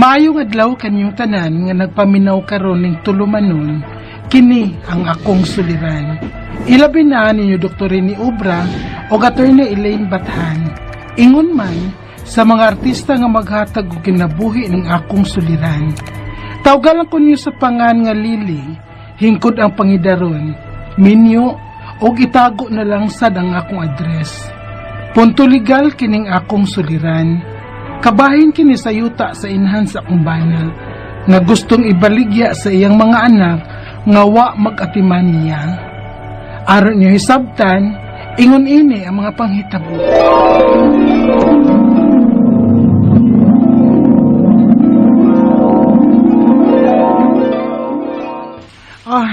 Maayong adlaw kanyong tanan nga nagpaminaw karon ning tulumanon, kini ang akong suliran. Ilabi na ninyo Dr. ni Obra o Attorney Elaine Bathan. Ingon man sa mga artista nga maghatag og kinabuhi ning akong suliran. Tawgalan ko niyo sa pangan nga Lily, hingkod ang pangidaron, minyo, o itago na lang sad ang akong address. Punto legal kining akong suliran. Kabahin kini sa yuta sa inhan sa akong bana, nga gustong ibaligya sa iyang mga anak nga wa mag-atiman niya. Aron niyo hisabtan, ingon ini ang mga panghitabo.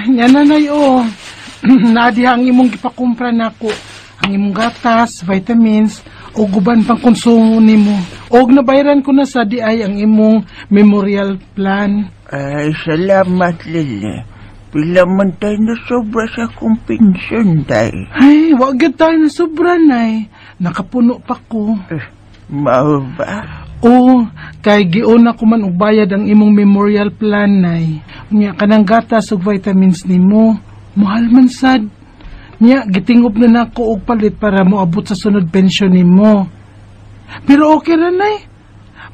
Nanay naadihang imong gipakumpra nako. Ang imong gatas, vitamins, o guban pang konsumo nimo. Og nabayaran ko na sa diay ang imong memorial plan. Ay, salamat, Lili. Pila man tayo na sobra sa akong pensyon, day. Ay, wag tayo na sobra, nay. Nakapuno pa ko. Mao ba? Oo, kay giuna ko man og bayad ang imong memorial plan, nay. Unya kanang gatas ug vitamins nimo. Mahal man sad. Nya, gitingob na nako og palit para moabot sa sunod pensyon nimo. Pero okay ra nay.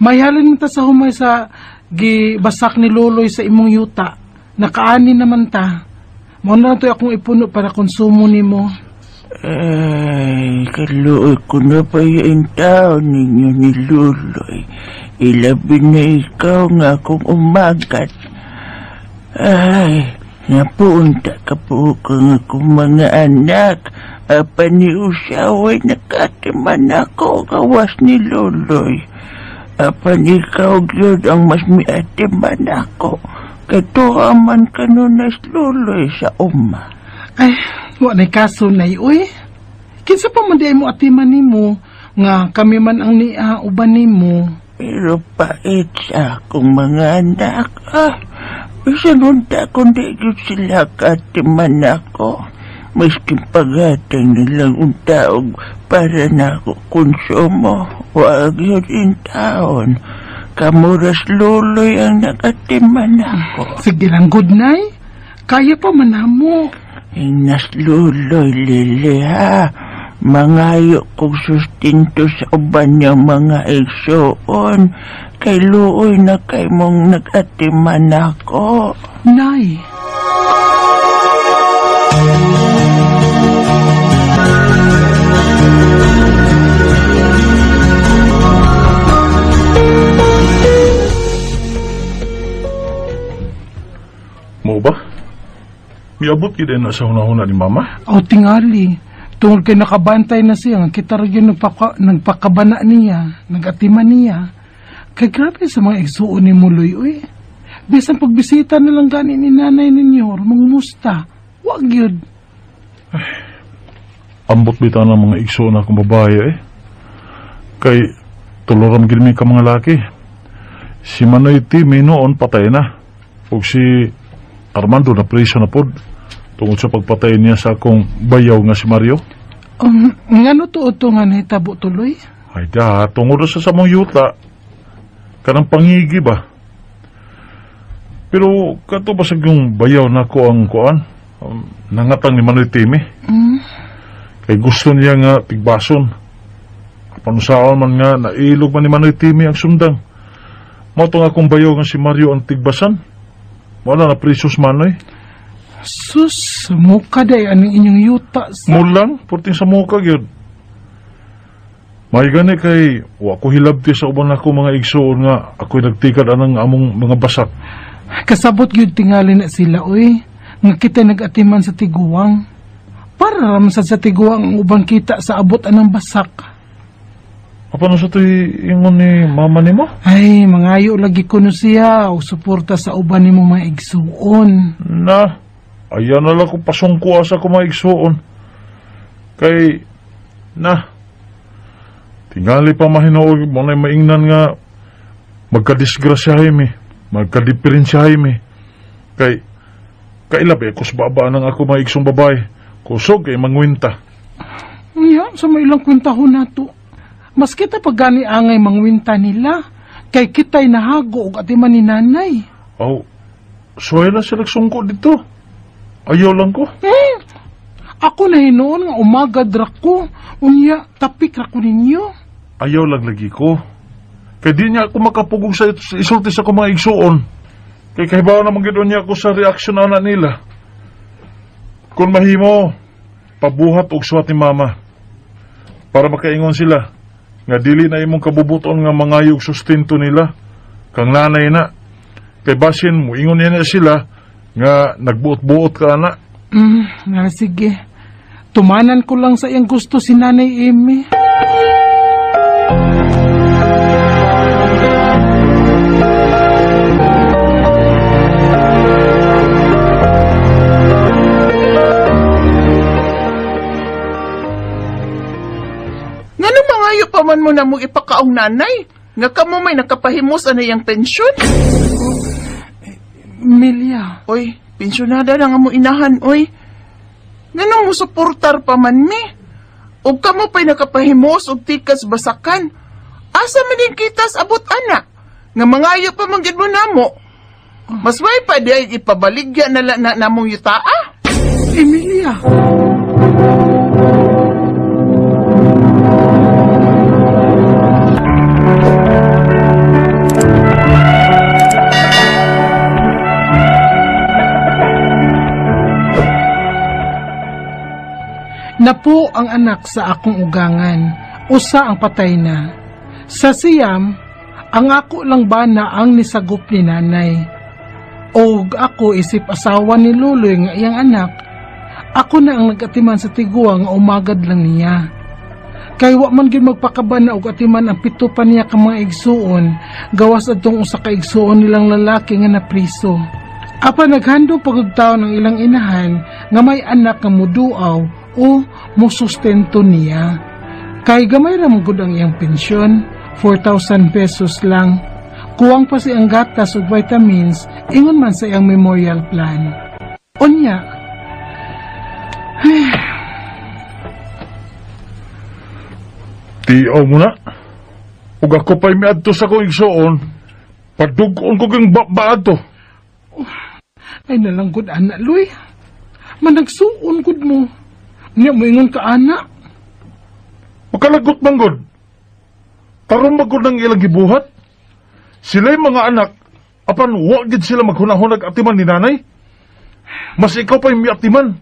Mahalin ta sa humay sa gibasak ni Loloy sa imong yuta. Nakaani naman ta. Mao na to akong ipuno para konsumo nimo. Ay, kaluoy ko na pa yung tao ninyo ni Loloy. Ilabi na ikaw nga akong umagat. Ay, napunta ka po kang akong mga anak. Apa ni usaway nakatiman ako gawas ni Loloy. Apa ni ikaw gyud ang mas miatiman ako. Katuhaman ka nun as Loloy sa uma. Ay, wala kaso na uy. Kinsa pa man di mo atiman nimo nga kami man ang uban nimo. Pero pait sa akong mga anak. Bisan unta kundi yun sila katiman ako. Maski pagatang nilang untaog para na ako konsumo. Huwag yun in taon. Kamuras Loloy ang nakatiman ako. Sige lang, good night. Kaya pa man mo. Inas Loloy, Lili, ha? Mangayo kong sustinto sa uban niyang mga igsoon. Kay Looy na kay mong nag-atiman ako. Nay. Mo ba? Miabot yun na sa hunahuna ni Mama? O tingali. Tungkol kay nakabantay na siya, kita rin nagpakabana niya, nag-atiman niya. Kay grabe sa mga igsuon ni Muloy, uy. Bisan pagbisita na lang gani ni nanay ninyo, mangumusta. Wag yun. Ambot bita ng mga igsuon akong babae, Kay tuloram gilmi ka mga laki. Si Manoy Timmy noon patay na. O si Armando na preso na pod. Tungod sa pagpatay niya sa akong bayaw nga si Mario. Ngano to nga nahitabo tuloy? Ay da, tungod sa samong yuta. Kanang pangigi ba? Pero kato ba sa yung bayaw na ko ang kuan? Nangatang ni Manoy Timmy. Kay gusto niya nga tigbason. Panusaon man nga nailog man ni Manoy Timmy ang sundang. Mao to nga akong bayaw nga si Mario ang tigbasan. Wala na presos Manoy. Sus, muka day aning inyong yuta. Mulang, purting sa muka gyud. May gani kay wa ko hilabti sa uban ako mga igsoon nga ako'y nagtikad anang among mga basak. Kasabot gyud tingali na sila uy. Nga kita nag-atiman sa tiguang. Para raman sa tiguang ang ubang kita sa abot anang basak. Apa no sa to'y ingon ni mama ni mo? Ay, mangayo lagi ko no siya o suporta sa uban ni mo mga igsuon. Na, ayan na lang kung pasungkuha sa mga igsuon. Kay, tingali pa mahinoog mo na maingnan nga magkadisgrasyahay mi, magkadiferensyahay mi. Kay, kailabi, kus baba ng ako mga igsong babae. Kusog kay mangwinta. Iya, sa may ilang kwentahon na to. Mas kita pag gani angay mangwinta nila, Kay kita'y nahago og atiman ni nanay. Aw, suway na sila sungko dito. Ayaw lang ko. Ako na hinoon nga umagad ra ko. Unya, tapik ra ko ninyo. Ayaw lang lagi ko. Kaya di niya ako makapugong sa isulti sa mga igsuon. Kaya kahibaw naman gano'n niya ako sa reaksyon na nila. Kung mahimo, pabuhat og suwat ni mama. Para makaingon sila. Nga dili na imong kabubuton nga mangayog sustento nila. Kang nanay na. Kay basin mo, ingon niya na sila nga nagbuot-buot ka na. Sige. Tumanan ko lang sa iyang gusto si Nanay Amy. Ngano mangayo pa man mo na mo ipakaong nanay? Nga kamo may nakapahimos ana yang pensyon? Emilia. Oy, pensyonada na nga mo inahan, oy. Ngano mo suportar pa man mi? Og kamo pa'y nakapahimos og tikas basakan. Asa man yung kitas abot ana? Nga mangayo pa man gid mo namo. Mas may pa di ay ipabaligya na namong yutaa? Emilia. Napo ang anak sa akong ugangan, usa ang patay na. Sa siyam, ang ako lang ba na ang nisagop ni nanay. Og ako isip asawa ni Luloy nga iyang anak, ako na ang nagatiman sa tiguwa nga umagad lang niya. Kay wa man gyud magpakaban na og atiman ang pito pa niya ka mga igsuon, gawas adtong usa ka igsuon nilang lalaki nga napriso. Apa naghandom pagugtaw ng ilang inahan nga may anak nga muduaw o musustento niya. Kay gamay ra gud ang iyang pensyon, 4,000 pesos lang. Kuwang pa si ang gatas ug vitamins, ingon man sa iyang memorial plan. Unya. Tiyaw mo na. Ug ako pa'y miadto sa kong igsuon, padugon ko kang baad to. Ay nalanggod anak, Luy. Managsuon gud mo. Niya mo ingon ka, anak. Makalagot man god. Tarong magod ng ilang gibuhat. Sila'y mga anak, apan wag gid sila maghunahunag atiman ni nanay. Mas ikaw pa'y miatiman.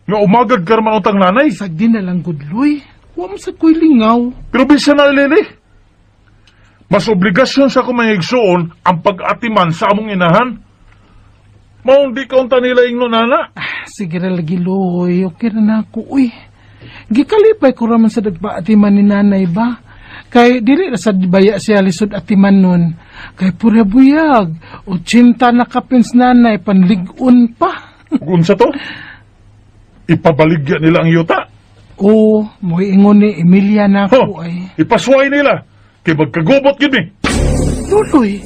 Nga umagad ka raman utang nanay. Sagdi na lang gud, Luy. Wa mo sa ko'y lingaw. Pero bisa na lili. Mas obligasyon sa kumayigsoon ang pag-atiman sa among inahan. Maong di kaunta nila ingno nana. Sige ra lagi, Luy. Okay ra na ako, uy. Gikalipay ko raman sa dagba atiman ni nanay ba? Kay dili ra sa baya siya lisod atiman nun. Kay pura buyag. 80 na kapins nanay, panligon pa. Unsa to? Ipabaligya nila ang yuta. Oo, mo ingon ni Emilia na ako ay. Ipasway nila. Kay magkagubot yun eh. Luloy.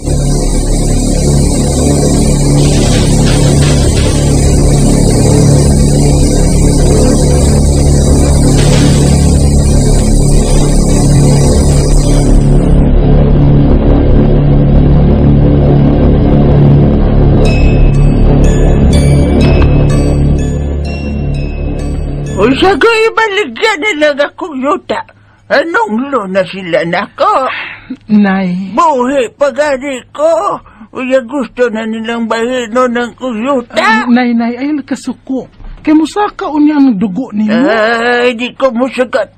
O siya ko ibaligyan nila akong yuta. Anong lo na sila nako? Nay. Buhi pagani ko. Uya gusto na nilang bahino ng kuyuta. Nay, ay kasuko. Kay musaka unya ang dugo ninyo. Ay, di ko musagat.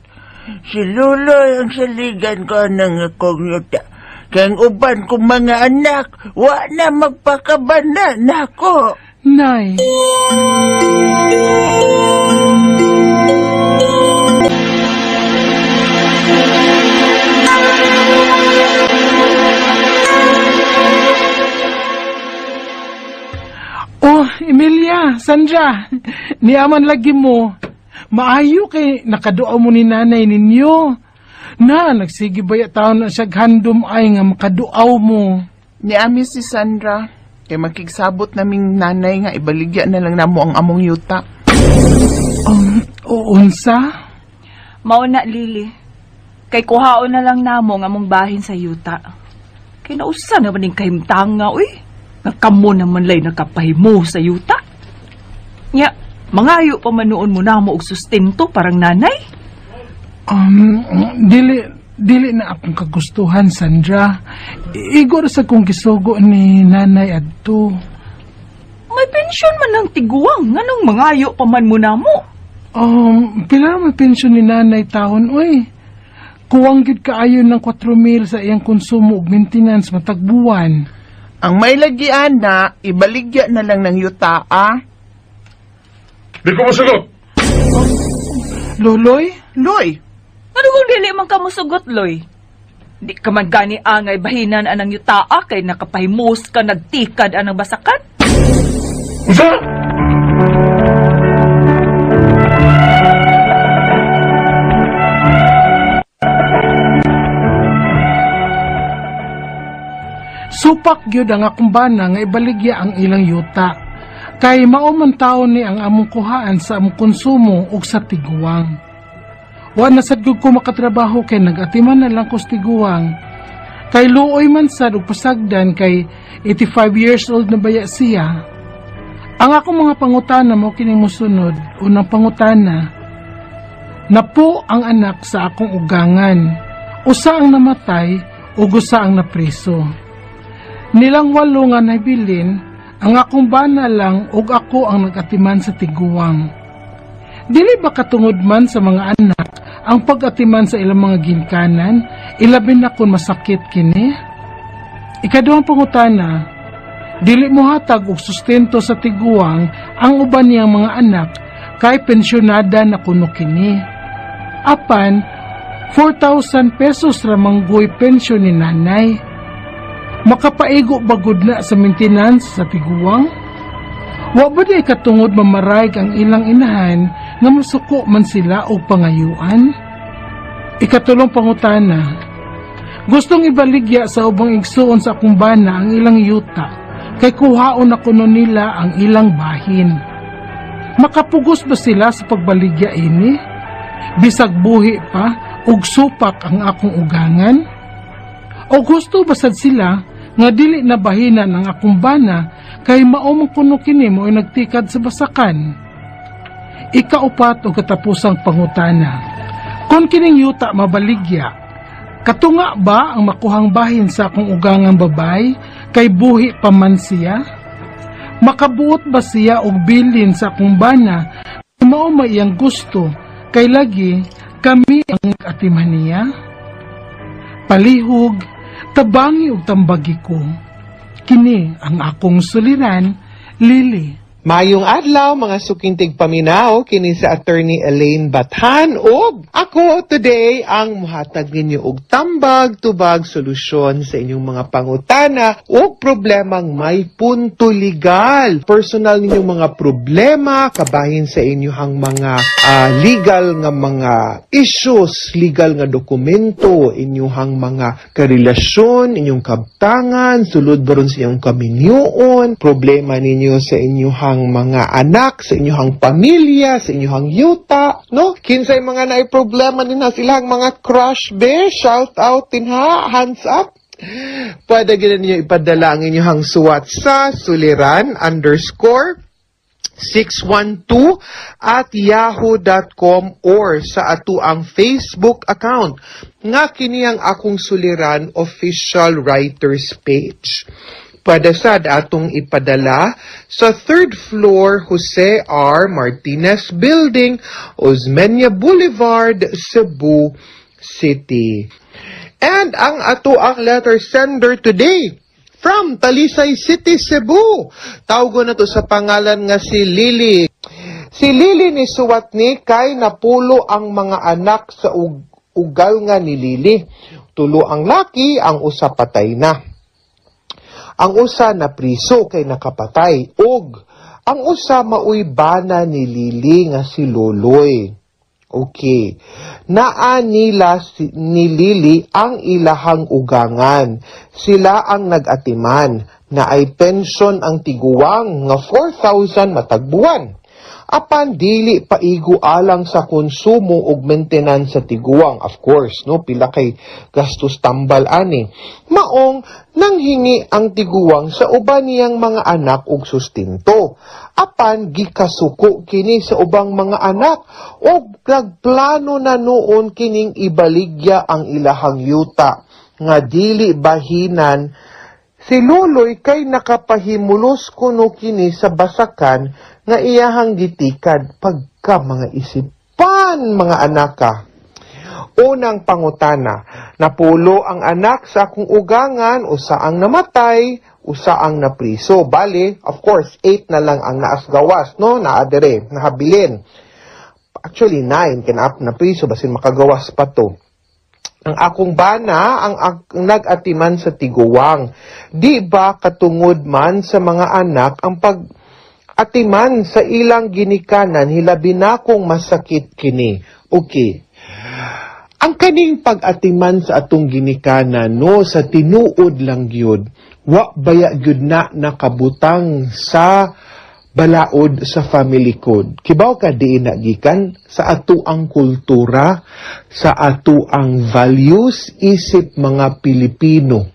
Si Luloy ang saligan ko ng akong yuta. Kaya uban kong mga anak, wa na magpakabana nako. Nay. Oh, Emilia, Sandra, niyaman lagi mo. Maayo kay nakaduaw mo ni nanay ninyo. Na, nagsige baya taon na siya handom ay nga makaduaw mo. Niami si Sandra. Kay magkigsabot naming nanay nga ibaligya na lang namo ang among yuta. Unsa? Mauna, Lily. Kay kuhaon na lang namo nga mong bahin sa yuta. Kinausa naman yung kahimtanga, uy. Nakamo naman lay nakapahimo sa yuta. Nya, mangayo pa man noon mo na mo og sustento parang nanay. Dili na akong kagustuhan, Sandra. Igor sa kong gisugo ni nanay adto. May pensyon man ng tiguang. Nganong mangayo pa man mo na mo? Pila may pensyon ni nanay taon, uy. Kuwang gid kaayo ng 4,000 sa iyang konsumo ug maintenance matag buwan. Ang may lagian na, ibaligya na lang ng yuta, Di ko masagot. Loloy? Loy, Ano kung dili man ka musugot, Loy? Di ka man gani angay bahinan anang yutaa kay nakapahimos ka nagtikad anang basakan? Usa! Supak gyud ang akong bana nga ibaligya ang ilang yuta. Kay mao man taon ni ang among kuhaan sa among konsumo ug sa tiguang. Wa na sad gyud ko makatrabaho kay nag-atiman na lang ko sa tiguang. Kay luoy man sad ug pasagdan kay 85 years old na baya siya. Ang akong mga pangutana mao kining mosunod. Unang pangutana, napo ang anak sa akong ugangan. Usa ang namatay ug usa ang napriso. Nilang 8 nga nabilin, ang akong bana lang ug ako ang nag-atiman sa tiguang. Dili ba katungod man sa mga anak ang pag-atiman sa ilang mga ginkanan, ilabin na kung masakit kini? Ikaduhang pangutana, dili mo hatag og sustento sa tiguang ang uban niyang mga anak kay pensyonada na kuno kini. Apan, 4,000 pesos ramang goy pensyon ni nanay. Makapaigo bagod na sa maintenance sa tiguang? Wa ba di katungod mamarayg ang ilang inahan nga masuko man sila o pangayuan? Ikatulong pangutana, gustong ibaligya sa ubang igsuon sa akong bana ang ilang yuta kay kuhaon na kuno nila ang ilang bahin. Makapugos ba sila sa pagbaligya ini? Bisag buhi pa ug supak ang akong ugangan? O gusto basad sila nga dili na bahinan ang akong bana kay maomong kuno kini mo ay nagtikad sa basakan? Ikaupat o katapusang pangutana, kung kining yuta mabaligya, katunga ba ang makuhang bahin sa akong ugangang babay kay buhi pa man siya? Makabuot ba siya og bilin sa akong bana kay mao may iyang gusto kay lagi kami ang nag-atiman niya? Palihog, tabangi ug tambagi ko. Kini ang akong suliran, Lily. Mayong adlaw mga sukintig paminaw kini sa Attorney Elaine Bathan ug ako today ang muhatag ninyo og tambag tubag solusyon sa inyong mga pangutana ug problemang may punto legal. Personal ninyong mga problema kabahin sa inyong mga legal nga mga issues, legal nga dokumento, inyong mga karelasyon, inyong kabtangan, sulod baron sa inyong kaminyoon, problema ninyo sa inyong mga anak, sa inyong pamilya, sa inyong yuta, no? Kinsay mga naay problema nina silang mga crush be, shout out ha, hands up. Pwede gina ninyo ipadala ang inyong suwat sa suliran_612@yahoo.com or sa ato ang Facebook account nga kini ang akong suliran official writers page. Pwede sad atong ipadala sa 3rd floor Jose R. Martinez Building, Osmeña Boulevard, Cebu City. And ang ato ang letter sender today from Talisay City, Cebu. Tawgo na to sa pangalan nga si Lily. Si Lily ni suwat ni kay napulo ang mga anak sa ugal nga ni Lily. Tulo ang laki, ang usa patay na. Ang usa na priso kay nakapatay ug ang usa maoy bana ni Lily nga si Loloy. Okay. Naa nila ni Lily ang ilahang ugangan. Sila ang nag-atiman na ay pensyon ang tiguwang nga 4,000 matag buwan. apan dili paigo alang sa konsumo ug maintenance sa tiguwang. Of course, no, pila kay gastos tambal ani. Maong nanghingi ang tiguwang sa uban niyang mga anak ug sustento. Apan gikasuko kini sa ubang mga anak ug nagplano na noon kining ibaligya ang ilahang yuta nga dili bahinan. Si Luloy kay nakapahimulos kuno kini sa basakan nga iyahang gitikad pagka mga isipan mga anaka. Unang pangutana, napulo ang anak sa akong ugangan, usa ang namatay, usa ang napriso. Bali, of course, 8 na lang ang naasgawas, no? Naadere, nahabilin. Actually, 9, kinap napriso, basin makagawas pa to. Ang akong bana ang nag-atiman sa tiguwang. Di ba katungod man sa mga anak ang pag-atiman sa ilang ginikanan, hilabi na kong masakit kini. Okay. Ang kaning pag-atiman sa atong ginikanan, no, sa tinuod lang gyud, wa baya gyud na nakabutang sa balaod sa family code. Kibaw ka diin na gikan sa ato ang kultura, sa ato ang values, isip mga Pilipino.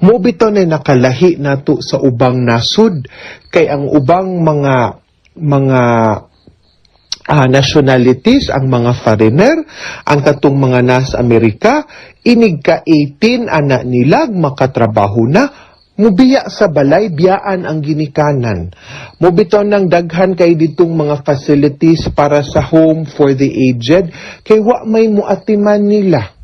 Mobito na nakalahi nato sa ubang nasud, kay ang ubang mga nationalities, ang mga foreigner, ang katong mga nasa Amerika, inig ka 18 anak nilag makatrabaho na, mubiya sa balay, biyaan ang ginikanan. Mubito ng daghan kay ditong mga facilities para sa home for the aged, kay wa may muatiman nila.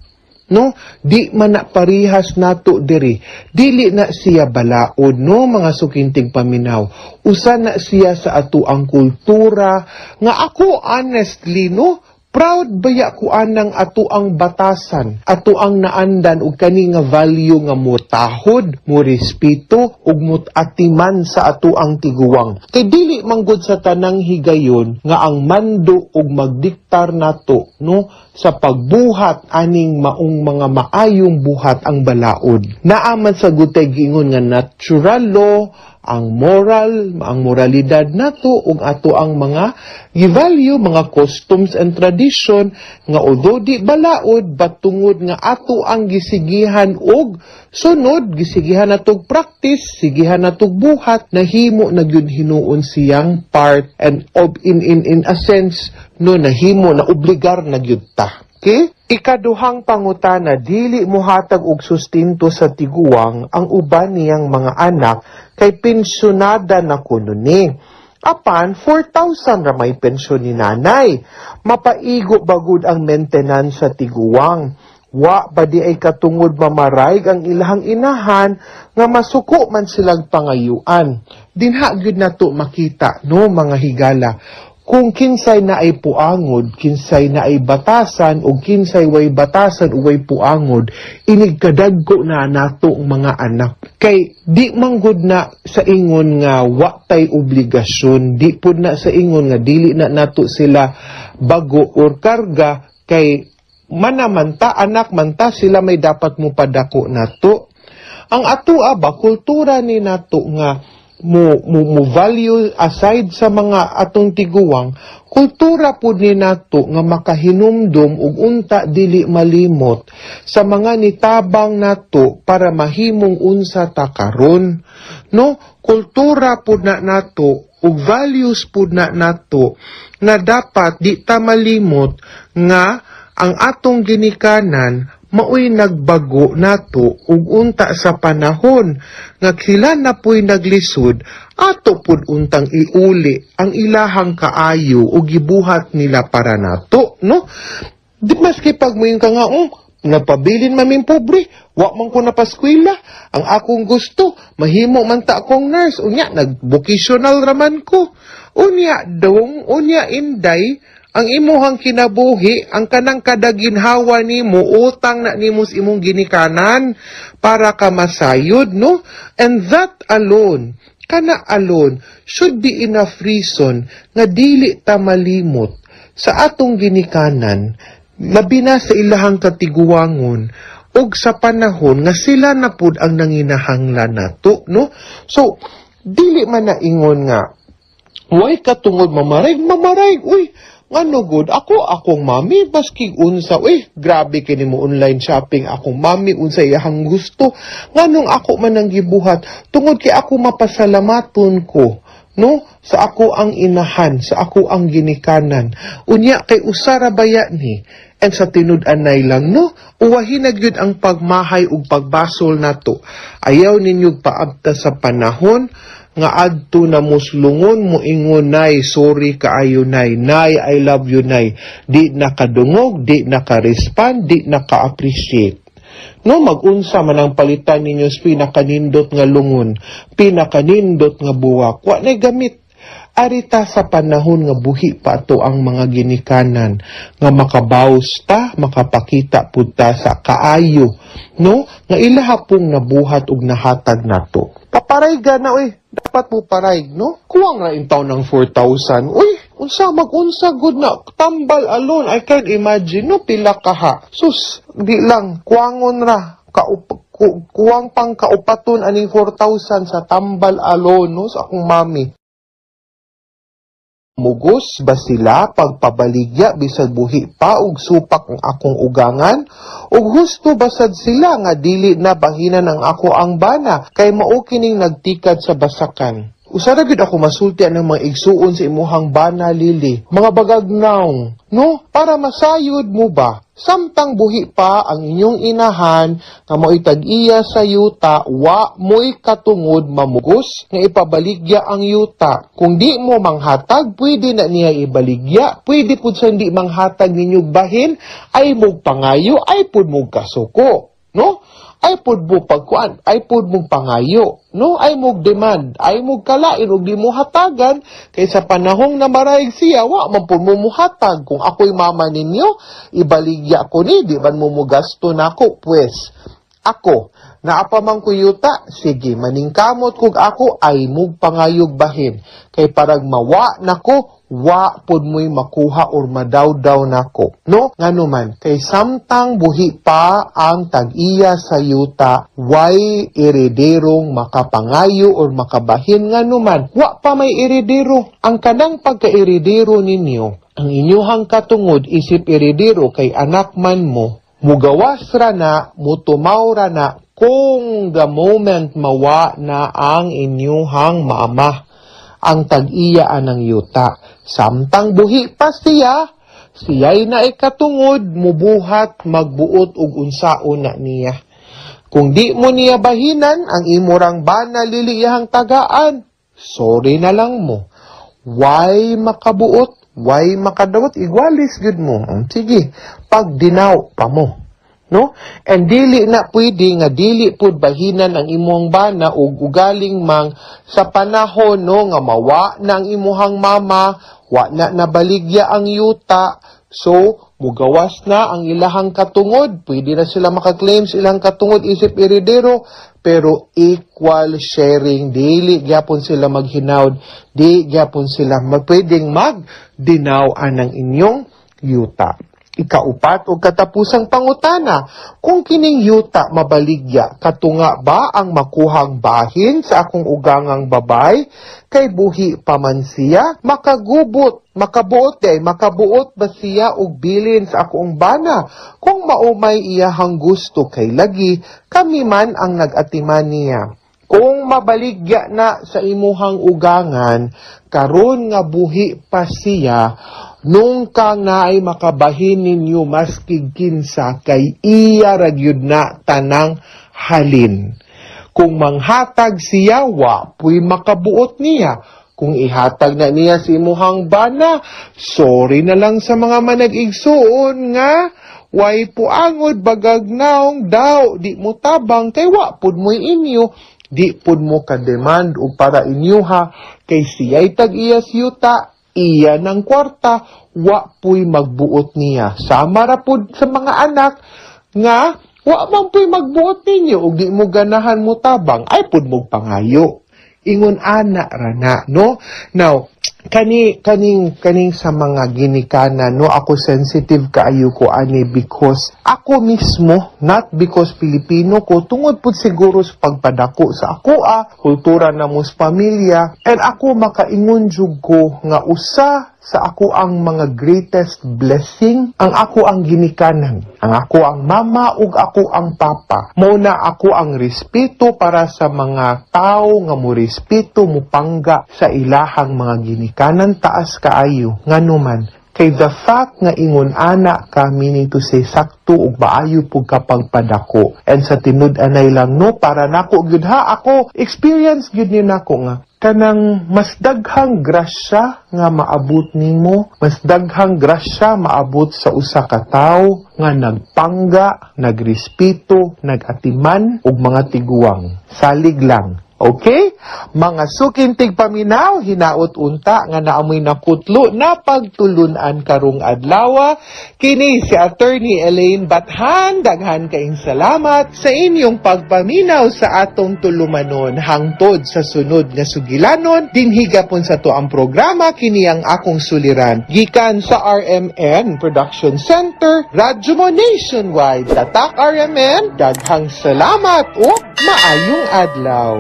No? Di man na parihas nato diri. Dili na siya balaod, no, mga sukintig paminaw. Usa na siya sa ato ang kultura, nga ako honestly, no, proud baya ko anang ato ang batasan, ato ang naandan ug kani nga value nga motahod, mo respeto ug mutatiman sa ato ang tiguwang. Kay dili manggod sa tanang higayon nga ang mando ug magdiktar nato, no, sa pagbuhat aning maong mga maayong buhat ang balaod. Naaman sa gutay gingon nga natural law, ang moral, ang moralidad nato ug ato ang mga i-value, mga customs and tradition nga although di balaod batungod nga ato ang gisigihan og sunod, gisigihan natog practice, sigihan natog buhat, nahimo na gyud hinuon siyang part and of in a sense, no, nahimo na obligar na gyud ta. Okay? Ikaduhang pangutana, dili mohatag og sustento sa tiguwang ang uban niyang mga anak kay pensyonada na kuno ni. Apan, 4,000 ra may pensyon ni nanay. Mapaigo bagud ang maintenance sa tiguwang. Wa ba di ay katungod mamarayg ang ilahang inahan nga masuko man silang pangayuan. Dinha gyud nato makita, no, mga higala, kung kinsay na ay puangod, kinsay na ay batasan, o kinsay way batasan o way puangod, inigkadagko na nato mga anak. Kay di manggod na sa ingon nga watay obligasyon, di pud na sa ingon nga dili na nato sila bago or karga, kay manamanta, anak manta, sila may dapat mo padako nato. Ang ato ba, kultura ni nato nga, mo value aside sa mga atong tiguwang, kultura pud ni nato nga makahinumdom ug unta dili malimot sa mga nitabang nato para mahimong unsa ta karon, no? Kultura pud na nato ug values pud na nato na dapat di ta malimot nga ang atong ginikanan maoy nagbago nato ug unta sa panahon nga sila na po'y naglisod, ato pud untang iuli ang ilahang kaayo ug gibuhat nila para nato, no? Di maski pag moyong ka nga, napabilin mamin pobre, wa man ko napaskwela, ang akong gusto, mahimo man ta akong nurse, unya, nag-vocational raman ko, unya dong, unya inday, ang imuhang kinabuhi, ang kanang kadaginhawa nimo, utang na nimo sa imong ginikanan para ka masayod, no? And that alone, kana alone, should be enough reason nga dili ta malimot sa atong ginikanan, labi na sa ilahang katiguwangon, og sa panahon nga sila na pud ang nanginahanglan nato, no? So, dili man na ingon nga, Way katungod mamarayg, uy, ngano good, akong mami, maski unsa, uy, grabe kini mo online shopping, akong mami, unsa iyahang gusto, nganong ako man ang gibuhat, tungod kay ako mapasalamaton ko, no, sa ako ang inahan, sa ako ang ginikanan, unya kay usara baya ni, and sa tinud-anay lang, no, uwahin na gyud ang pagmahay ug pagbasol nato, ayaw ninyo paabta sa panahon, nga adto na muslungon mo ingon nay sorry kaayo nay I love you nay di nakadungog di naka-respond di naka-appreciate no magunsa man ang palitan ninyo sa pinakanindot nga lungon pinakanindot nga buwak wa nay gamit arita sa panahon nga buhi pa to ang mga ginikanan nga makabaws ta makapakita pud ta sa kaayo no nga ilaha pong nabuhat ug nahatag nato paparay na uy dapat mo paray no kuwang ra in taon ng 4,000 uy unsa magunsa good na tambal alone I can't imagine no pila kaha sus di lang kuwangon ra kuwang pang kaupaton aning 4,000 sa tambal alone no sa akong mami. Mugos ba sila pagpabaligya bisag buhi pa ug supak ang akong ugangan? Ug husto basad sila nga dili na bahinan ang ako ang bana kay mao kining nagtikad sa basakan. Usara gid ako masulti ng mga igsuon sa imuhang bana lili, mga bagagnaw, no? Para masayod mo ba? Samtang buhi pa ang inyong inahan nga mo'y tag-iya sa yuta, wa mo'y katungod mamugos nga ipabaligya ang yuta. Kung di mo manghatag, pwede na niya ibaligya. Pwede po sa hindi manghatag ninyong bahin, ay mong pangayo, ay po mong kasuko. No? Ay pod mo pagkuan, ay pod mong pangayo, no? Ay mong demand, ay mong kalain, ug di mo hatagan, kay sa panahong na marayag siya, wa man po mo muhatag. Kung ako'y mama ninyo, ibaligya ko ni, di man mo gasto na ako, pues, ako, naapamang kuyuta, sige, maningkamot kung ako, ay mong pangayog bahin, kay parag mawa nako, wa pod mo'y makuha or madawdaw nako. No? Ngano man, kay samtang buhi pa ang tag-iya sa yuta, way iriderong makapangayo or makabahin ngano man. Wa pa may iridero. Ang kanang pagka-iridero ninyo, ang inyuhang katungod isip iridero kay anak man mo, mugawas ra na, mutumaw ra na, kung the moment mawa na ang inyuhang mama, ang tag-iyaan ng yuta. Samtang buhi pa siya'y na ikatungod, mubuhat, magbuot ug unsaon na niya. Kung di mo niya bahinan, ang imurang bana liliyahang tagaan, sorry na lang mo. Why makabuot? Why makadawat? Igwalis gud mo. Sige, pag dinaw pa mo. No? And dili na pwede nga dili pud bahinan ang imong bana ug ugaling mang sa panahon no nga mawa na ang imuhang mama, wa na nabaligya ang yuta, so mugawas na ang ilahang katungod, pwede na sila makaklaim sa ilang katungod isip iridero, pero equal sharing, dili gyapon sila maghinawd, di gyapon sila pwedeng magdinaw ang inyong yuta. Ikaupat o katapusang pangutana, kung kining yuta mabaligya, katunga ba ang makuhang bahin sa akong ugangang babay? Kay buhi pa man siya, makabuot ba siya og bilin sa akong bana? Kung maumay iyahang gusto kay lagi, kami man ang nag-atiman niya. Kung mabaligya na sa imuhang ugangan, karon nga buhi pa siya, nung kang naay makabahin ninyo maski kinsa kay iya ragyud na tanang halin. Kung manghatag siya, wa puy makabuot niya. Kung ihatag na niya si imuhang bana, sorry na lang sa mga manag-igsuon nga, way puangod bagagnaong daw, di mo tabang, kay wa pud mo'y inyo, di pud mo ka-demand o para inyo ha, kay siya'y tag-iyas yuta, iya ng kwarta, wa pu'y magbuot niya. Sama ra pud sa mga anak, nga, wa man pu'y magbuot ninyo, ug di mo ganahan mo tabang, ay pud mo pangayo. Ingon ana ra na, no? Now, kaning sa mga ginikanan, no, ako sensitive kaayo ko ani because ako mismo, not because Filipino ko, tungod pud siguro sa pagpadako sa ako kultura na mo sa pamilya, and ako makaingon jud ko nga usa sa ako ang mga greatest blessing, ang ako ang ginikanan, ang ako ang mama ug ako ang papa. Mao na ako ang respeto para sa mga tao nga mo respeto mo pangga sa ilahang mga ginikanan taas kaayo nganuman. Kay the fact nga ingon ana ka, meaning to say sakto ug maayo pug kapag padako. And sa tinud-anay lang, no, para nako gyud ako experience gyud ni nako nga kanang mas daghang grasya nga maabot nimo, mas daghang grasya maabot sa usa ka tawo nga nagpangga, nagrespeto, nagatiman ug mga tiguang. Salig lang. Okay? Mga sukintig paminaw, hinaot unta nga naamoy nakutlo na pagtulunan karong adlaw. Kini si Attorney Elaine Bathan, daghan kaayong salamat sa inyong pagpaminaw sa atong tulumanon hangtod sa sunod nga sugilanon. Dinhigapon sa to ang programa, kini ang akong suliran. Gikan sa RMN Production Center, Radyo mo Nationwide. Tatak RMN, daghang salamat o maayong adlaw.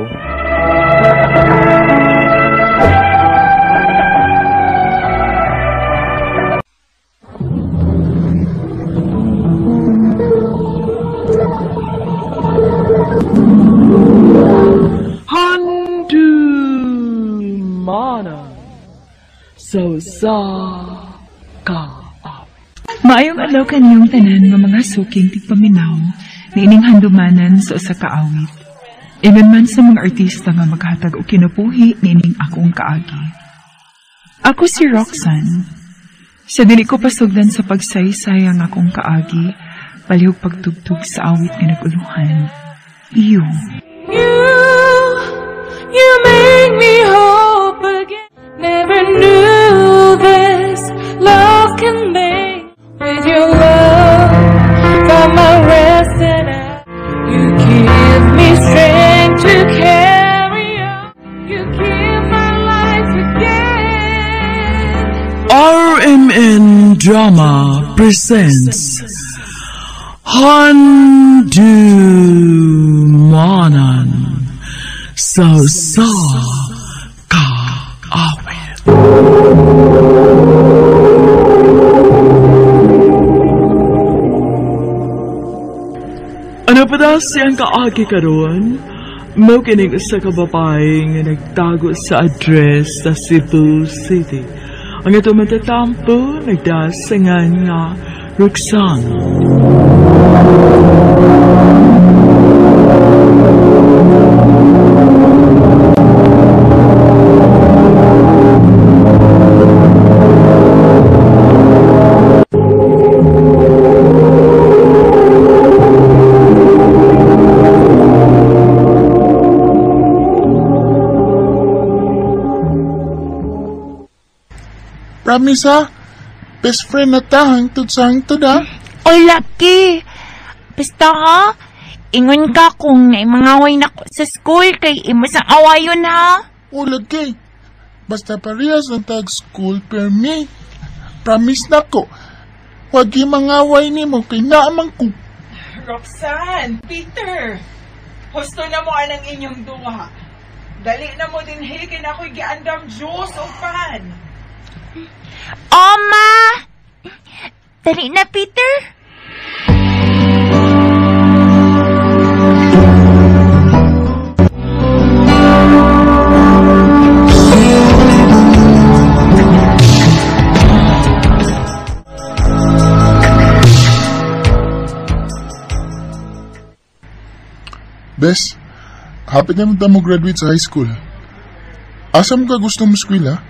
Mana so sa ka. Maayong adlaw kaniyong tanan nga mga suking tigpaminaw niining handumanan sa usa ka awit. Ingon man sa mga artista nga maghatag og kinabuhi niining akong kaagi. Ako si Roxanne. Sa dili ko pasugdan sa pagsaysay ang akong kaagi, palihog pagtugtog sa awit nga naguluhan. Iyo. You make me hope again. Never knew this love can make. With your love, find my rest and you give me strength to carry on. You keep my life again. RMN Drama presents Handumanan so ka awit. Ano pa daw siyang kaagi karon? Mao kining usa ka babae nga nagtago sa address sa Cebu City. Ang ito matatampo nagdasangan nga Roxanne. Promise ha? Best friend na ta, hangtod sa hangtod ha? O, Lucky. Basta ha, ingon ka kung naimangaway na ko sa school kay imo sang awayon ha. O lagi. Basta parehas ang tag school per me. Promise na ko. Huwag yung mangaway ni mo kay naamang ko. Roxanne, Peter, husto na mo anang inyong duha. Dali na mo din hikin ako'y giandam juice o pan. Oma! Dali na, Peter. Bes, hapit na mo graduate sa high school. Asam ka gusto mo eskwela?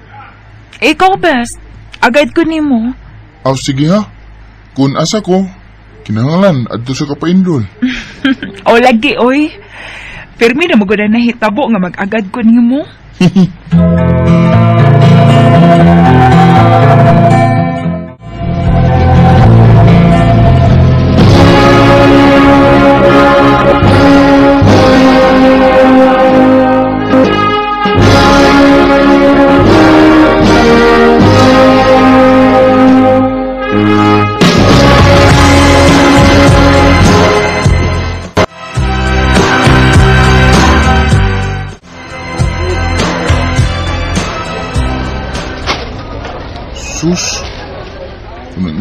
Ikaw, best. Agad ko nimo. Aw, sige ha. Kung asa ko, kinahanglan, adto sa kapaindol. O lagi, oy. Permi na magod na hitabo nga mag-agad ko nimo.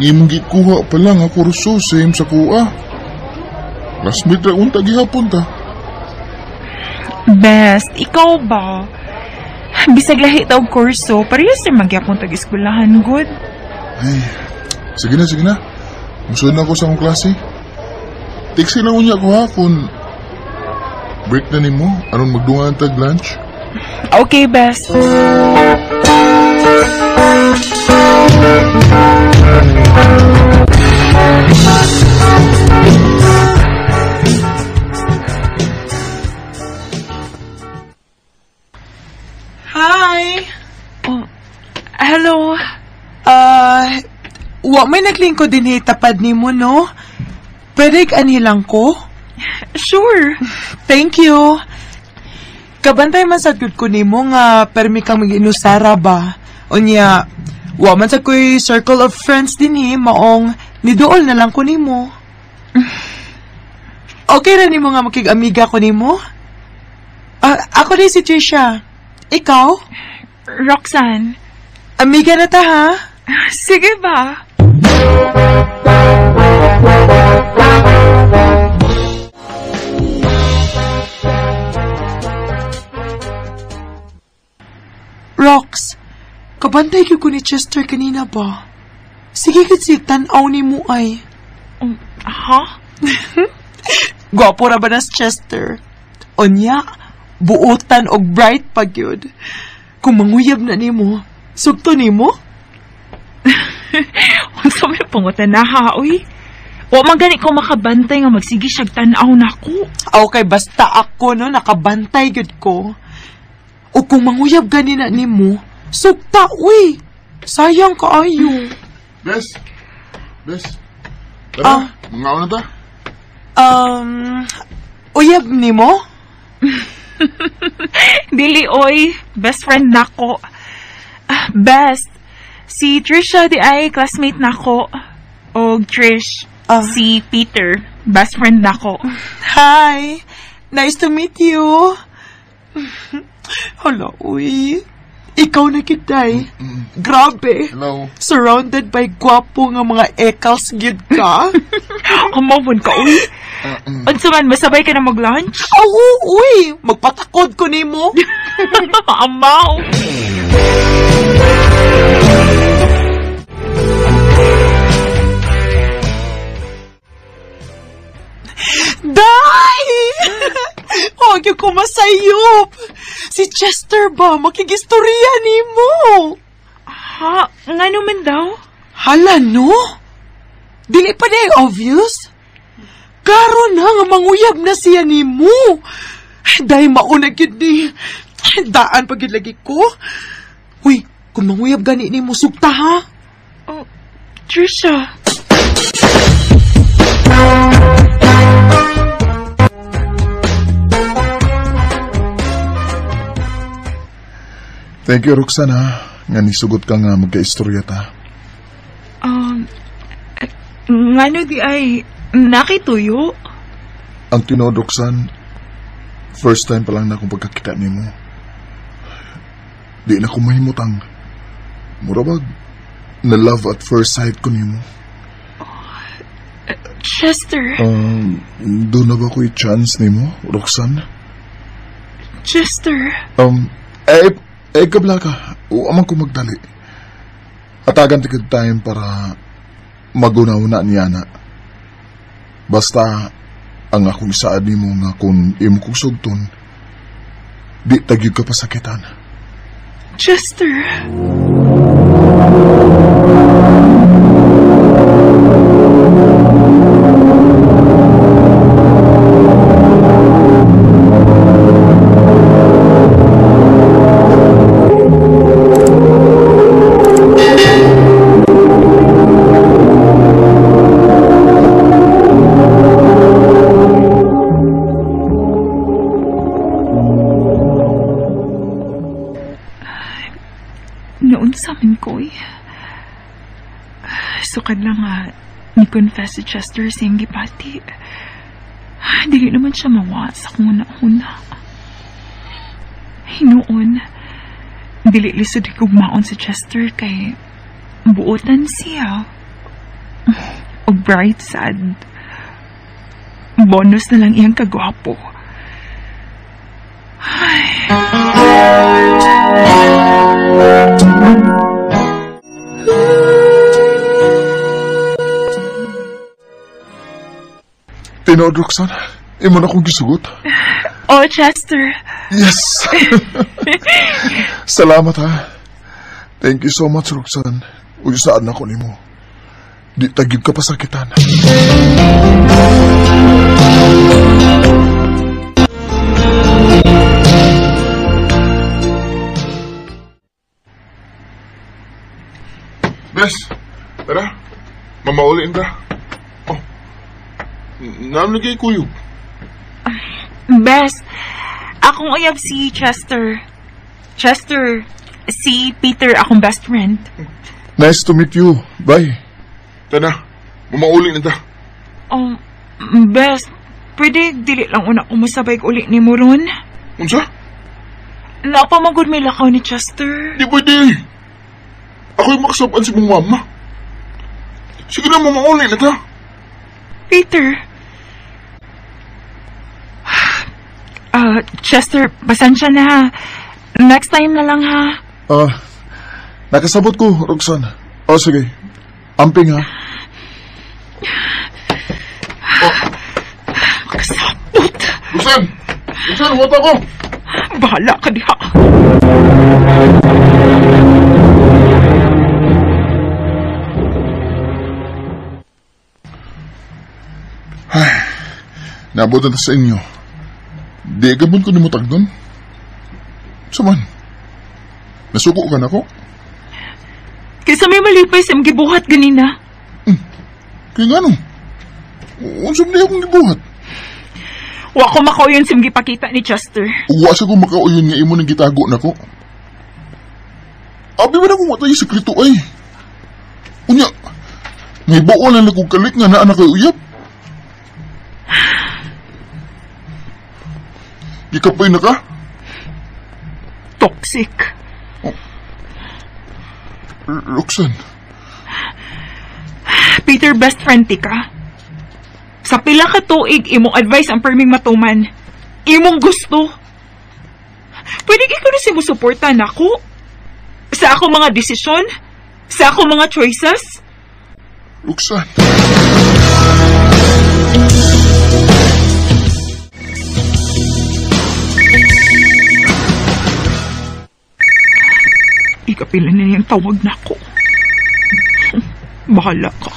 imong gikuha pa lang ako kurso same sa kuha. Classmate ra unta gihapon ta. Best, ikaw ba? Bisag lahi ta og kurso, parehas na magyapon tag-eskwelahan, good? Ay, sige na. Musunod na ako sa akong klase. Tiksi lang unya ko ha kung break na nimo, aron magdungan tag lunch. Okay, best. Hi! Oh, hello. Wa may naglingkod din tapad ni mo, no? Pwede anilang ko? Sure. Thank you. Kabantay man sad gud ko nimo nga permi kang mag-inusara ba? Unya, wa man sa ko'y circle of friends din maong niduol na lang ko nimo. Okay ra nimo nga makig-amiga ko nimo? Ako din si Trisha. Ikaw? Roxanne. Amiga na ta, ha? Sige ba? Rox, kabantay ko ni Chester kanina ba? Sige kasi tanaw ni mo ay. Ha? Gwapo ra ba na si Chester? Onya, buutan og bright pa gyud. Kung manguyab na nimo, sugto nimo? Unsa may pangutan na ha, uy? Wa man gani ko makabantay nga magsige siyag tan-aw nako. Okay, basta ako no nakabantay gyud ko. O kung manguyab gani na nimo, sugta uy. Sayang kaayo. Bes. Tara, mga na ta. Uyab nimo? Dili, oy. Best friend nako. Best. Si Trisha di ay classmate nako. O Trish. Si Peter. Best friend nako. Hi. Nice to meet you. Hala, uy. Ikaw na kitay. Grabe. Hello. Surrounded by gwapo nga mga ekals gyud ka. Kumawon ka, uy. Unsa man, masabay ka na mag-lunch? Oo, uy. Magpatakod ko nimo. Amaw. Day! Huwag yung kumasayop. Si Chester ba? Makigistorya ni mo. Ha? Nga naman daw? Hala, no? Dili pa na obvious? Karon na nga manguyab na siya ni mo. Dahil maunag yun ni. Daan pag lagi ko. Uy, kung manguyab gani ni mo, sugta ha? Oh, Trisha. Thank you, Roxana. Nga nisugot ka nga magka-istorya ta. Ngano di ay nakituyo? Ang tinood, Roxanne, first time pa lang na akong pagkakita ni mo. Di na ko mahimutang. Murabag, na love at first sight ko ni mo. Chester. Doon na ba ko'y chance ni mo, Roxanne? Chester. Kabla ka. Amang ko magdali. Atagan tikid time para magunaw-una niya na. Basta, ang akong isaad ni mo nga kung imo kong sugton, di tagyog ka pasakitan. Chester. Sukad lang nga, ni-confess si Chester sa iyong gipati. Dili naman siya mawa sa kung una-una. Hinoon, dili lisod ikugmaon si Chester kay buotan siya. o bright sad. Bonus na lang iyang kagwapo. Tinood, Roxanne. Imo na akong gisugot. Oh, Chester. Yes! Salamat, ha. Thank you so much, Roxanne. Uyusaan ako nimo. Di tagib ka pasakitan. Bes, tara. Mamaulin ka. Oh. Namligay kuyog. Bes, akong uyab si Chester. Chester, si Peter, akong best friend. Nice to meet you. Bye. Tana, mamaulin na ta. Oh, Bes, pwede dili lang una umusabay uli ni mo ron? Unsa? Napamagod may lakaw ni Chester. Di pwede. Ako'y makasaban si mong mama. Sige na, mamaulin na ta. Peter. Chester, pasensya na ha. Next time na lang ha. Nakasabot ko, Roxanne. Oh, sige. Amping ha. Makasabot. Roxanne! Roxanne, huwag ako! Bahala ka diha. Nabutan na sa inyo. Di gamon ko nimutag doon. Saman, nasuko ka na ko? Kaysa may malipay sa gibuhat ganina. Kaya nga no. Unsam na akong gibuhat. Wa ko makauyon sa gipakita ni Chester. Uwa sa kong makauyon nga imo nang gitago na ko. Abi ba na kung matay sekreto ay? Unya, may buo lang na kong kalik nga na anak ay uyab. Ikapay na ka? Toxic. Roxanne. Peter, best friend ti ka. Sa pila ka tuig, imong advice ang perming matuman. Imong gusto. Pwede ko na siya mo suportan ako. Sa ako mga desisyon. Sa ako mga choices. Roxanne. Ikapila na niyang tawag na ako. Bahala ka.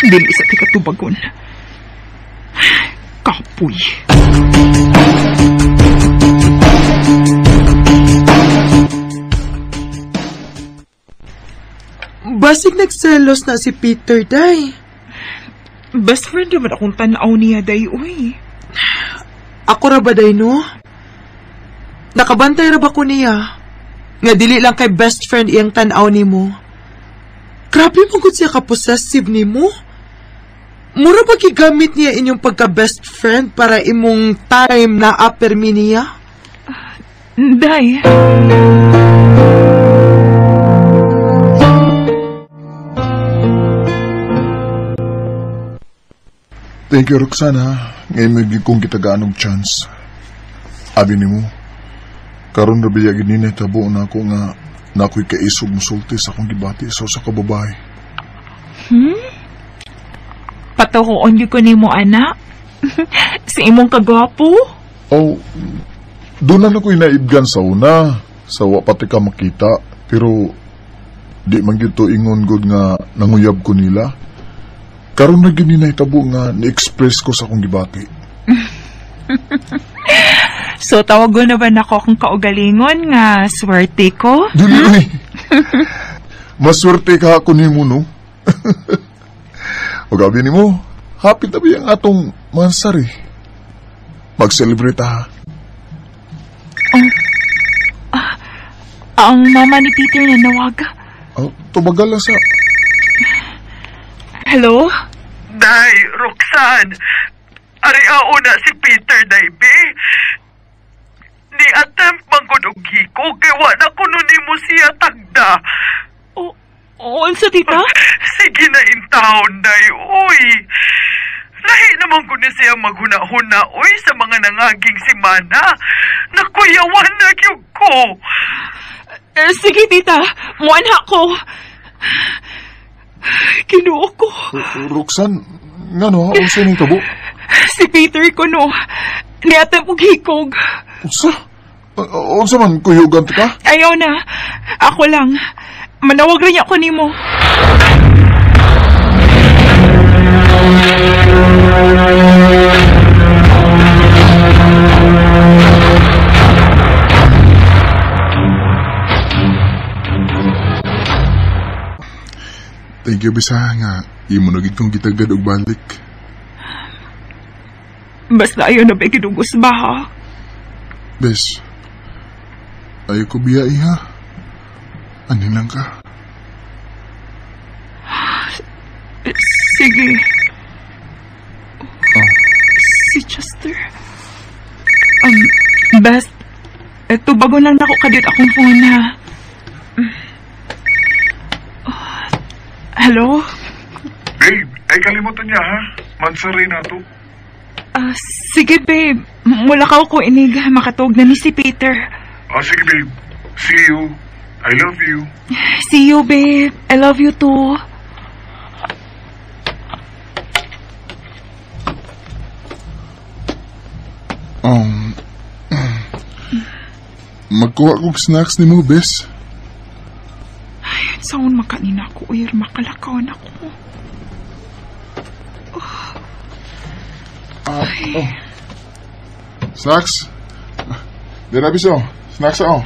Dili sa tikatubagon. Kapoy. Basig nagselos na si Peter, day. Best friend naman akong tanaw niya, day, uy. Ako ra ba, day, no? Nakabantay ra ba ko niya? Nga dili lang kay best friend iyang tanaw ni mo. Grabe mo siya ka-possessive ni mo. Mura ba gigamit niya inyong pagka-best friend para imong time na apermi niya? Day. Thank you, Roxanne, ha. Ngayon may kong kitagaan ng chance. Abi ni mo, karon na biyagin ni tabo na ako nga na ako'y kaisog musulti sa akong gibati sa kababae. Patuhoon yun ko ni mo, anak. Si imong kagwapo. Oh, doon na ako'y naibgan sa una. Sa wapati ka makita. Pero, di man gito ingon good nga nanguyab ko nila. Karon na gininay tabo nga ni-express ko sa akong gibati. So, tawagon na ba na ako akong kaugalingon nga swerte ko? Dili, maswerte ka ako ni mo, no? Magabi ni mo, happy tabi ang atong mansari. Mag-celebrate, ha? Ang mama ni Peter na nawaga. Tumagal na sa... Hello? Day, Roxanne. Ariao na si Peter, day, be. Ni attempt manggod og hiko kay wa na kuno nimo siya tagda. Unsa, tita? Sige na intawon, day, uy. Lahi naman ko na siya maghuna-huna, uy, sa mga nangaging simana. Nakuyawan na gyud ko. Sige, tita. Muanha ko. Kinuo ko. Roxanne, nga no, unsa ning tabo? Si Peter ko, no. Niatap og hikog. Unsa? Unsa man kuyugan ka? Ayaw na. Ako lang. Manawag rin ako nimo. Thank you, bisa nga. Imo na gid kong gitagad og balik. Basta ayaw na ba kinugos ba, ha? Bes, ayaw ko biya iha. Anin lang ka. Sige. Oh. Si Chester. Best, eto bago lang nako kadit akong phone, ha? Hello? Babe, ay kalimutan niya ha. Mansari na to. Sige, babe. Mula ka ko inig makatog na ni si Peter. Sige babe. See you. I love you. See you, babe. I love you too. Magkuha kong snacks ni mo, bes. Ay, saan makanin ako, uy. Makalakawan ako. Snacks? Dira, bis, snacks ako.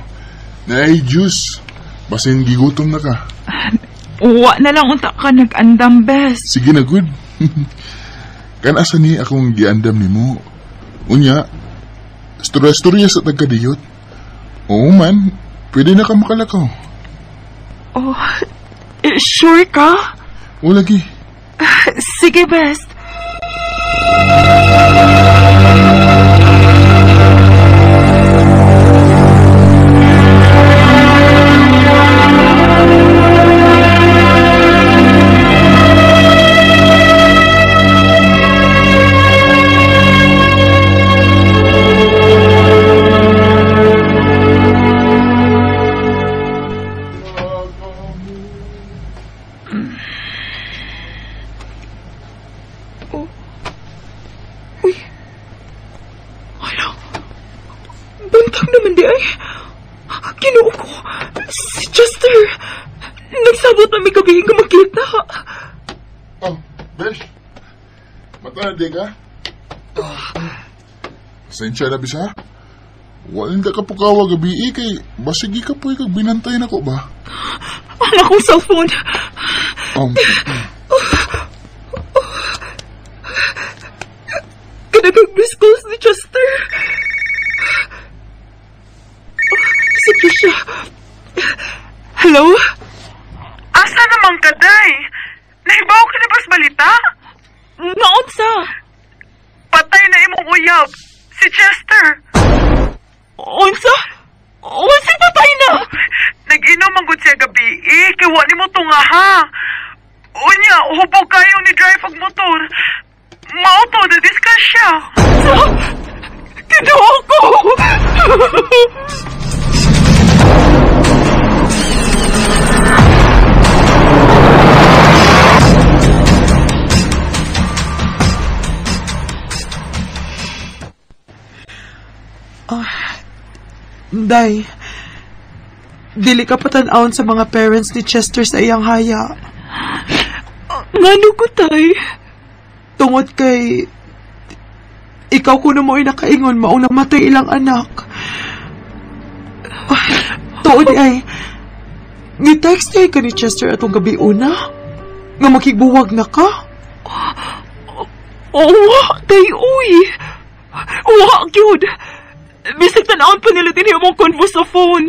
Nay, juice. Basin gigutom na ka. Uwa na lang unta ka nag-andam, bes. Sige na, good. Kanasa ni akong giandam ni mo. Unya, storya sa tagkadiyot. Oo man, pwede na ka makalakaw. Oh, sure ka? O lagi. Sige, best. Matanda ka? Pasensya na, bisa? Walang ka pukawa gabi kay basigi ka po kag binantay na ko ba? Ang akong cellphone. Kanagag miss calls ni Chester. Sige siya. Hello? Asa naman ka, day? Nahibaw ka na bas balita? Naunsa? Patay na imong uyab. Si Chester. Unsa? Unsa patay na? Nag-inom ang good siya gabi. Kaya wala mo tunga ha. Unya, hubog kayo ni drive ang motor. Mauto na discuss siya. Kinuha ko! Day, dili ka patanawon sa mga parents ni Chester sa iyang haya. Ngano ko, tay? Tungod kay ikaw kuno mo ay nakaingon maunang matay ilang anak. Tuod ay ni-text niya ka ni Chester atong gabi una nga makigbuwag na ka. Wa, tay, uy. Wa, gyud. Bisig tanawon pa nila din yung convo sa phone.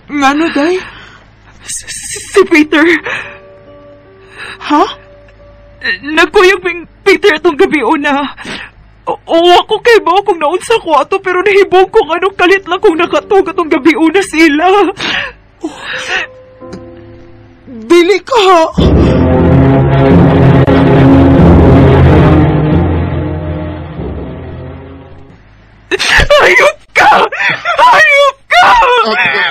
Ngano, day? Si Peter. Ha? Nagkuyog ng Peter itong gabi una. Oo, ako kay mo kung naunsa ko ato, pero nahibong kung anong kalit lang kung nakatog atong gabi una sila. Dili ka! Hayop ka! Hayop ka!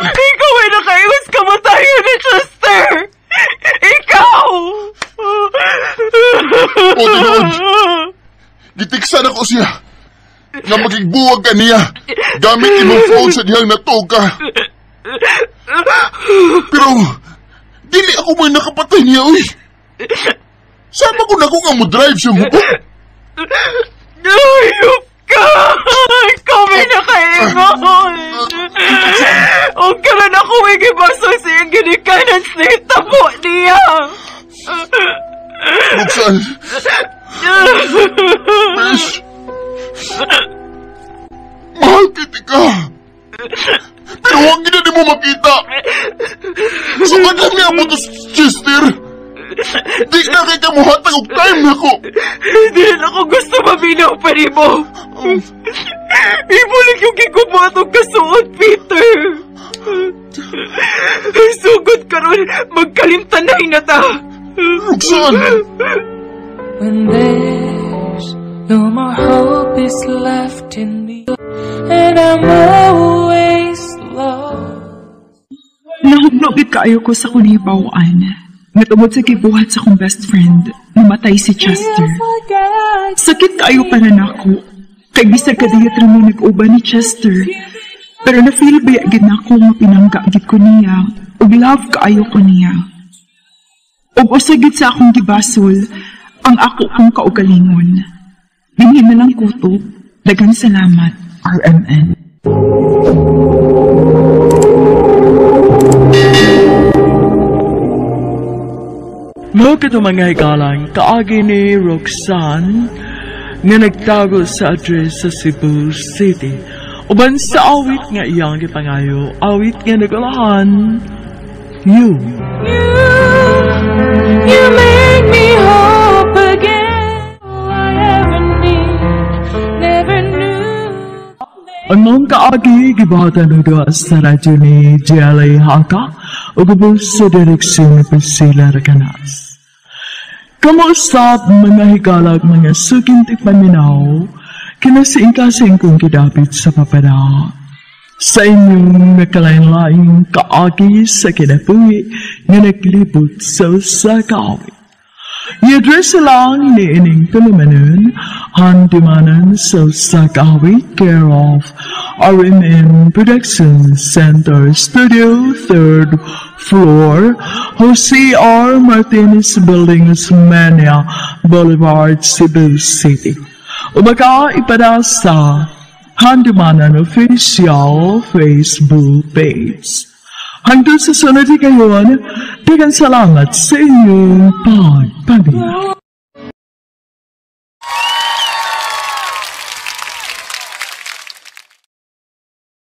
Ikaw ay nakaiwas kamatayo ni Chester! Ikaw! O, tinood! Gitiksan ako siya nga maging buwag ka niya gamit imong phone sa diyang natog ka. Pero, dili ako may nakapatay niya, uy. Sama ko na ko nga mo drive siya mo ko. Hayop ka! Ikaw may nakaingon! Huwag ka rin ako igibaso siyang ginikanan sa tabo niya! Roxanne! Miss! Mahal kita ka! Pero huwag gina di mo makita! Sukad lang niya mo to, Chester! Di na kay ka mo hatag og time na ko! Hindi na ako gusto maminaw pa rin mo! Ibulik yung kikubuhat og kasuot, Peter! Sugod ka ron, magkalimtanay na ta! Roxanne! When there's no more hope is left in me, and I'm always lost. Nahugnog kaayo ko sa kunibawaan. Natubod sa kibuhat sa kong best friend, namatay si Chester. Sakit kaayo para nako. Kay bisag kadiyat mo nag-uban ni Chester. Pero na-feel ba yagid na ako mapinanggagid ko niya, ug love kaayo ko niya. Ug usagid sa akong gibasol, ang ako kong kaugalingon. Dinhi na lang kutob. Daghang salamat, RMN. Mga kito mga hikalang, kaagi ni Roxanne nga nagtago sa address sa Cebu City. Uban sa awit nga iyang gipangayo, awit nga nagalahan, You. You make me hope again. All I ever need, never knew. Ang mga kaagi, gibatan nito sa radyo ni Jelly Haka o gubos sa direksyon ni Priscilla Raganas. Kamusta mga hikalag mga sukintik paminaw, kinasiing-kasing kong kidapit sa papada. Sa inyong nakalain-laing kaagi sa kinapuwi nga naglibot sa usakawi. I-address lang ni ining tulumanon, handimanan sa usakawi, care of RMN Productions Center Studio, 3rd floor, Jose R. Martinez Building, Mania Boulevard, Cebu City. Umaga ipada sa Handimanan Official Facebook page. Hanggang sa sunod ngayon, daghang salamat sa inyong pagpabili.